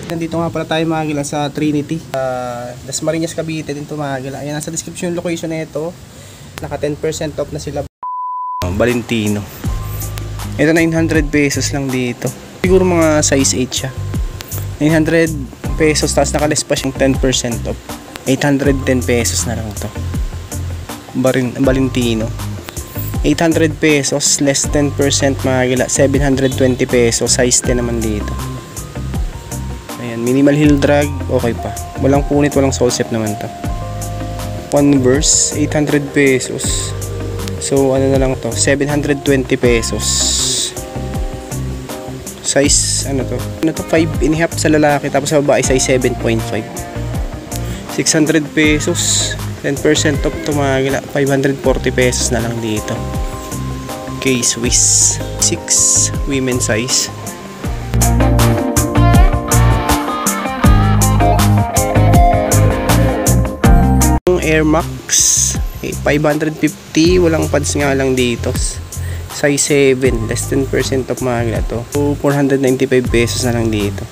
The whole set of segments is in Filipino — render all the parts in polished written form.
Nandito nga pala tayo mga gila sa Trinity, Dasmariñas, Cavite din to mga gila. Ayan, nasa description yung location na ito. Naka 10% off na sila. Valentino. Ito 900 pesos lang dito. Siguro mga size 8 siya. 900 pesos tapos nakales pa siyang 10% off. 810 pesos na lang to. Valentino. 800 pesos less 10% mga gila. 720 pesos. Size 10 naman dito. Ayan, minimal heel drag, okay pa. Walang punit, walang sole step naman to. Converse, 800 pesos. So, ano na lang to? 720 pesos. Size, ano to? Ano to? 5.5 sa lalaki, tapos sa babae, size 7.5. 600 pesos. 10% off to mga gila. 540 pesos na lang dito. K-Swiss. 6 women size. Air Max 550, walang pads nga lang dito, size 7, less 10% of mga to. So 495 pesos na lang dito.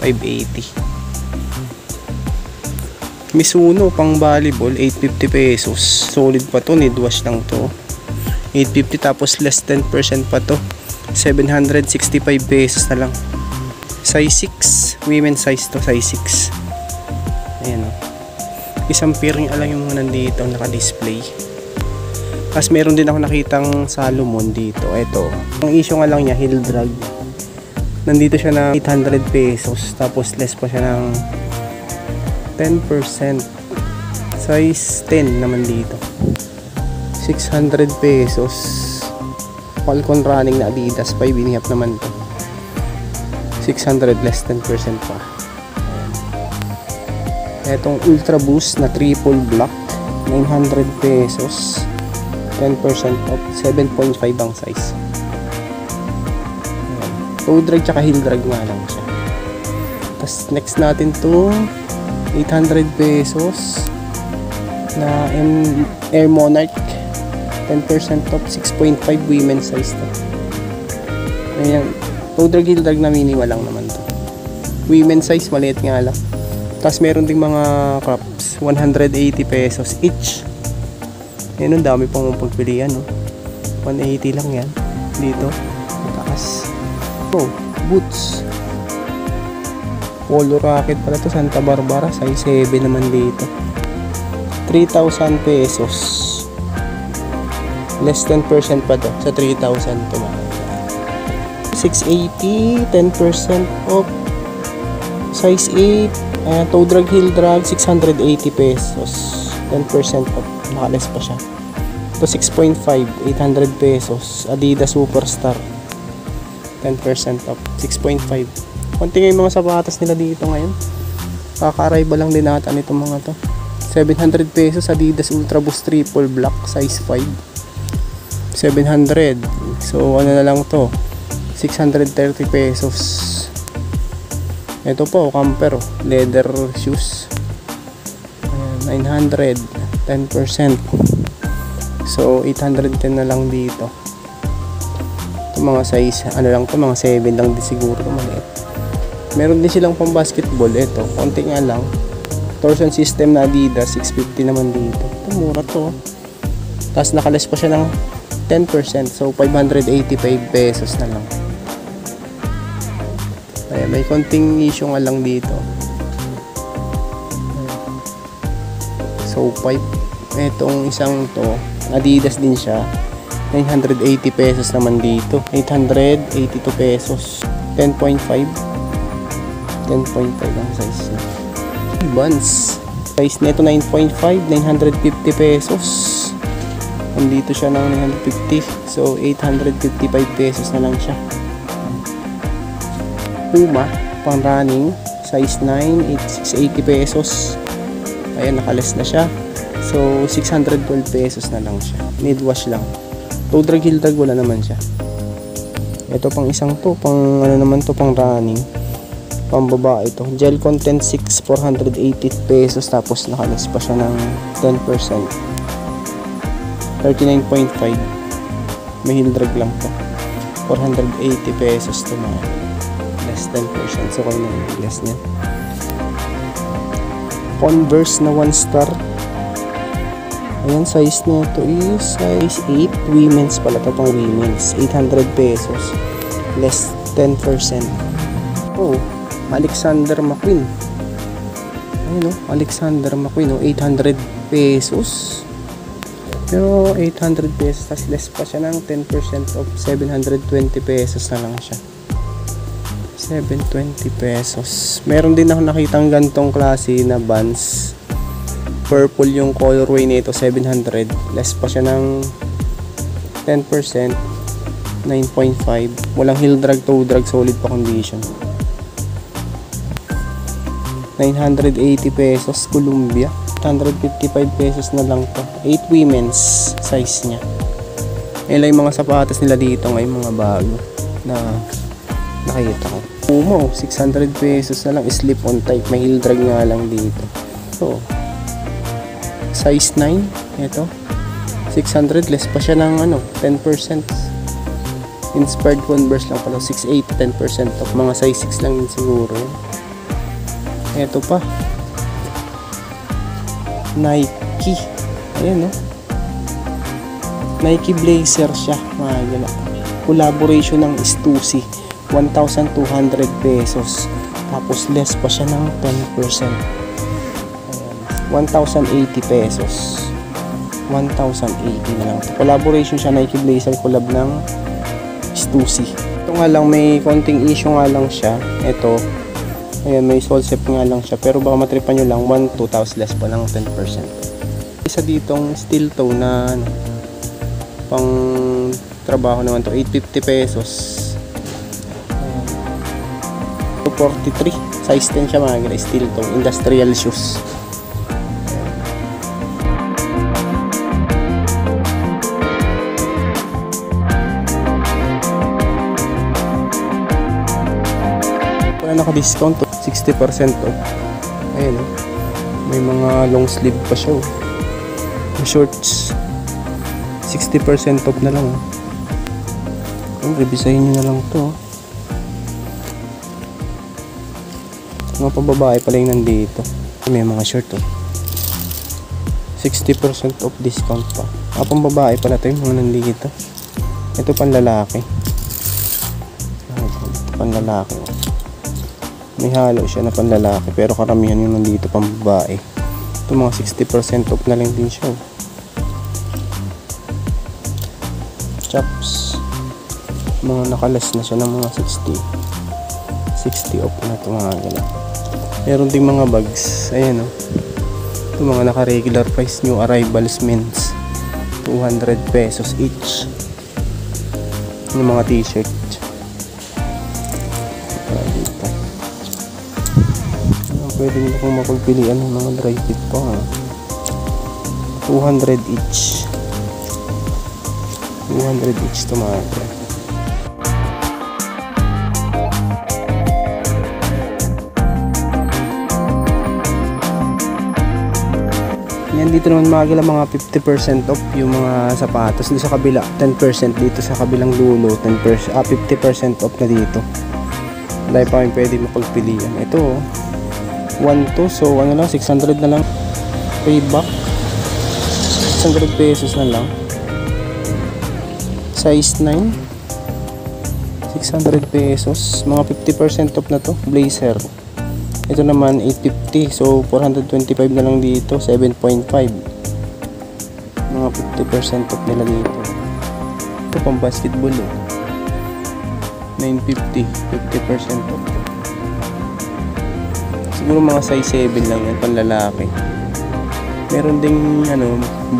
580. Mizuno pang volleyball 850 pesos, solid pa to, need wash lang to. 850 tapos less 10% pa to, 765 pesos na lang. Size 6, women size to, size 6. Ayan o. Isang pairing lang yung mga nandito naka-display. Tapos meron din ako nakitang Salomon dito. Ito. Ang issue nga lang niya, heel drag. Nandito siya na 800 pesos. Tapos less pa siya ng 10%. Size 10 naman dito. 600 pesos. Falcon running na Adidas. 5.5 naman to. 600 less 10% pa. Etong Ultra Boost na triple black, 900 pesos, 10% off, 7.5 ang size. Toe drag tsaka heel drag nga lang siya. Tapos next natin to 800 pesos na Air Monarch, 10% off, 6.5 women size to. Ayan, toe drag heel drag na minimal lang naman to. Women size maliit nga lang. Tapos meron ding mga crops, 180 pesos each. Yan, ang dami pang pagpilian, no? 180 lang yan dito, mataas. Oh, boots, polo racket pala to, Santa Barbara, size 7 naman dito. 3,000 pesos, less 10% pa to, sa 3,000 to. 680, 10% off, size 8. Toe drag heel drag 680 pesos, 10% off, nakales pa siya. Ito 6.5, 800 pesos, Adidas Superstar, 10% off, 6.5. Konti nga yung mga sapatos nila dito ngayon, kaka-arrival lang din nata nitong mga to. 700 pesos Adidas Ultra Boost triple black, size 5, 700. So ano na lang to, 630 pesos. Ito po, camper, leather shoes. Ayan, 900, 10%. So, 810 na lang dito. Ito mga size, ano lang to, mga 7 lang din siguro, maliit. Meron din silang pang basketball. Ito, konti nga lang. Torsion system na Adidas, 650 naman dito. Ito, mura to. Tapos nakales pa siya ng 10%. So, 585 pesos na lang. Ayan, may konting issue nga lang dito. So, pipe. Itong isang to, Adidas din siya. 980 pesos naman dito. 882 pesos. 10.5. 10.5 ang size niya. Buns. Size nito 9.5. 950 pesos. Nandito siya ng 950. So, 855 pesos na lang siya. Puma, pang running, size 9, 680 pesos. Ayan, nakales na siya. So, 612 pesos na lang siya. Need wash lang. Toe drag heel drag, wala naman siya. Ito pang isang to, pang ano naman to, pang running. Pang babae ito. Gel content 6, 480 pesos. Tapos nakales pa siya ng 10%. 39.5. May heel drag lang to. 480 pesos to na. less 10%. So kayo na less niya. Converse na 1 star. Ayan, size na ito is size 8. Women's pala ito, pang women's. 800 pesos. Less 10%. Oh, Alexander McQueen. Ayun o, Alexander McQueen o, 800 pesos. Pero 800 pesos, tas less pa siya ng 10% of 720 pesos na lang siya. 720 pesos. Meron din ako nakitang gantong klase na Vans. Purple yung colorway nito, 700. Less pa siya ng 10%, 9.5. Walang heel drag, toe drag, solid pa condition. 980 pesos, Columbia. 155 pesos na lang to. 8 women's size niya. Yan lang yung mga sapatos nila dito ngayon, mga bago na nakita ko. Puma, 600 pesos na lang, slip on type. May heel drag nga lang dito. So, size 9, ito. 600, less pa siya ng 10%. Inspired Converse lang pala, 6.8, 10% of mga size 6 lang din siguro. Ito pa. Nike. Ayan, no? Nike Blazer siya, mga gala. Collaboration ng Stussy. 1,200 pesos. Tapos less pa siya ng 10%. Ayan. 1,080 pesos. 1,080 na lang. Collaboration siya, Nike Blazer collab ng Stussy. Ito nga lang, may konting issue nga lang siya. Ito. Ayan, may sole set nga lang siya. Pero baka matripan nyo lang 1-2 tapos less pa lang 10%. Isa ditong steel toe na pang trabaho naman to, 850 pesos. 243. Size 10 siya, mga gila. Steel toe. Industrial shoes. Naka-discount to 60% off. Ayan, oh. May mga long sleeve pa siya, oh. Yung shorts 60% off na lang, oh. Revisahin nyo na lang to, oh. Mga pababae pala yung nandito. May mga short, oh. 60% off discount pa. Mga pambabae pala to yung mga nandito. Ito panlalaki. Ito panlalaki, oh. May halo siya na panlalaki, pero karamihan yung nandito pang babae. Ito mga 60% off na lang din siya. Chaps. Mga nakalas na siya ng mga 60 off na ito, mga gala. Meron ding mga bags. Ayan, oh. Ito mga naka-regular price, new arrivals men's. 200 pesos each. Yung mga t-shirt. Pwede nyo kung mapagpilian ng mga dry fit pa, ha? 200 each. 200 each to, mga dry. Yan, dito naman mga gila, mga 50% off yung mga sapatos. Dito sa kabila 10%, dito sa kabilang dulo 10%, 50% off na dito. Dahil pa kami pwede mapagpilian. Ito, 1 to, so ano lang, 600 na lang. Payback 600 pesos na lang. Size 9, 600 pesos. Mga 50% off na to. Blazer, ito naman 850, so 425 na lang dito. 7.5, mga 50% off nila dito. Ito pang basketball, 950, 50% off. Siguro mga size 7 lang yan, panlalaki. Meron ding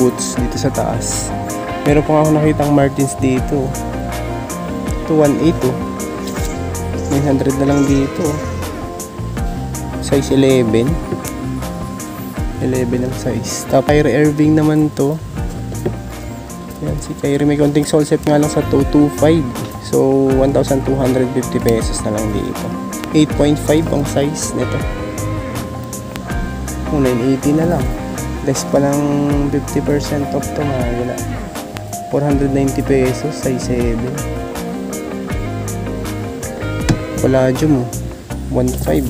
boots dito sa taas. Meron pa nga ako nakitang Martins dito. Ito 1.8, 900 na lang dito. Size 11. 11 ang size. Tapos Kyrie Irving naman to. Yan, si Kyrie may konting sole set nga lang sa 225. So 1,250 pesos na lang dito. 8.5 ang size nito. 980 na lang. Less pa lang 50% off to, mga gila. 490 pesos, size 7. Palladium 1.5,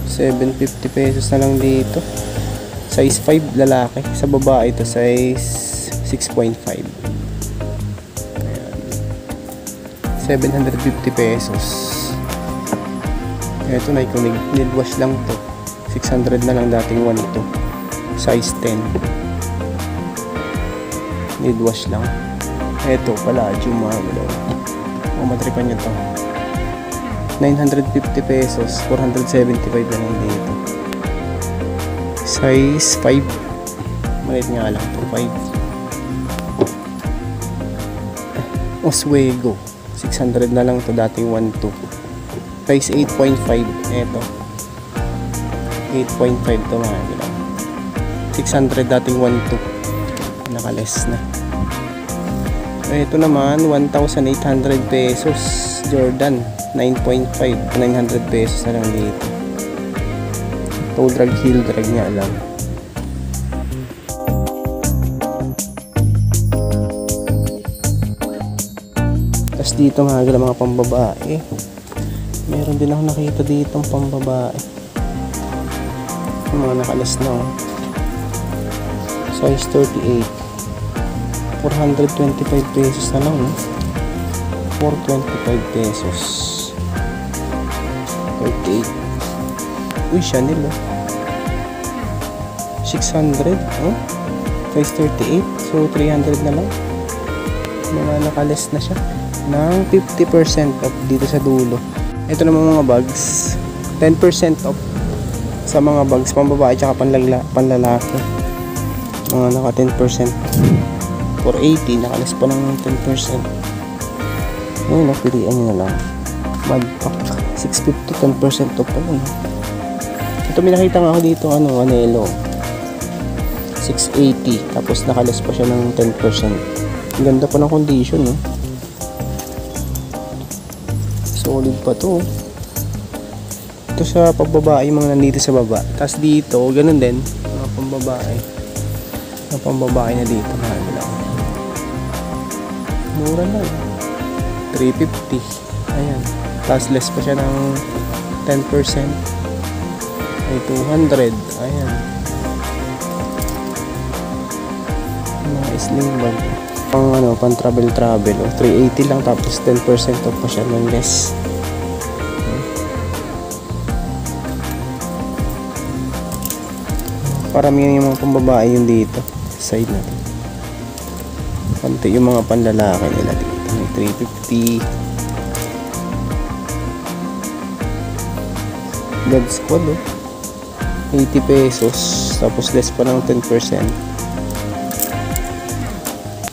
750 pesos na lang dito. Size 5 lalaki, sa babae ito size 6.5. Ayan, 750 pesos. Ito na, kung need wash lang to, 600 na lang, dating 1 to. Size 10, need wash lang. Ito Palladium mga galaw. Matripan nyo to, 950 pesos, 475 na lang dito. Size 5, maliit nga lang to, 5. Oswego 600 na lang to, dating 1.2. Size 8.5. Eto 8.5 to mga galaw, 600 dating 1.2, nakales na. Ito naman 1,800 pesos, Jordan 9.5, 900 pesos na lang dito. Toe drag, heel drag nga lang. Tapos dito mga pambabae, meron din ako nakita dito pambabae, yung mga nakalas na size 38, 425 pesos na lang, 425 pesos. 38. Uy, Chanel 600, size 38, so 300 na lang. Mga nakales na siya ng 50% off dito sa dulo. Ito naman mga bags, 10% off sa mga bags pambabae tsaka panlalaki. Mga naka 10%, 480, nakalas pa ng 10%. Ngayon, napilian nyo na lang. Magpack 650, 10% off pa yun. Ito, may nakita nga ako dito, Anelo 680, tapos nakalas pa siya ng 10%. Ang ganda pa ng condition, solid pa to. Ito sa pambabae, mga nandito sa baba. Tapos dito, ganun din, mga pambabae. Mga pambabae na dito, mahal lang. Mura lang, 350. Ayan, tapos less pa siya ng 10%. Ay 200. Ayan, mga sling bag pang travel 380 lang, tapos 10% off pa siya ng less. Parami yung mga pambabae yung dito side natin. Konti yung mga panlalaki nila dito. May 350. God Squad 80 pesos, tapos less pa ng 10%.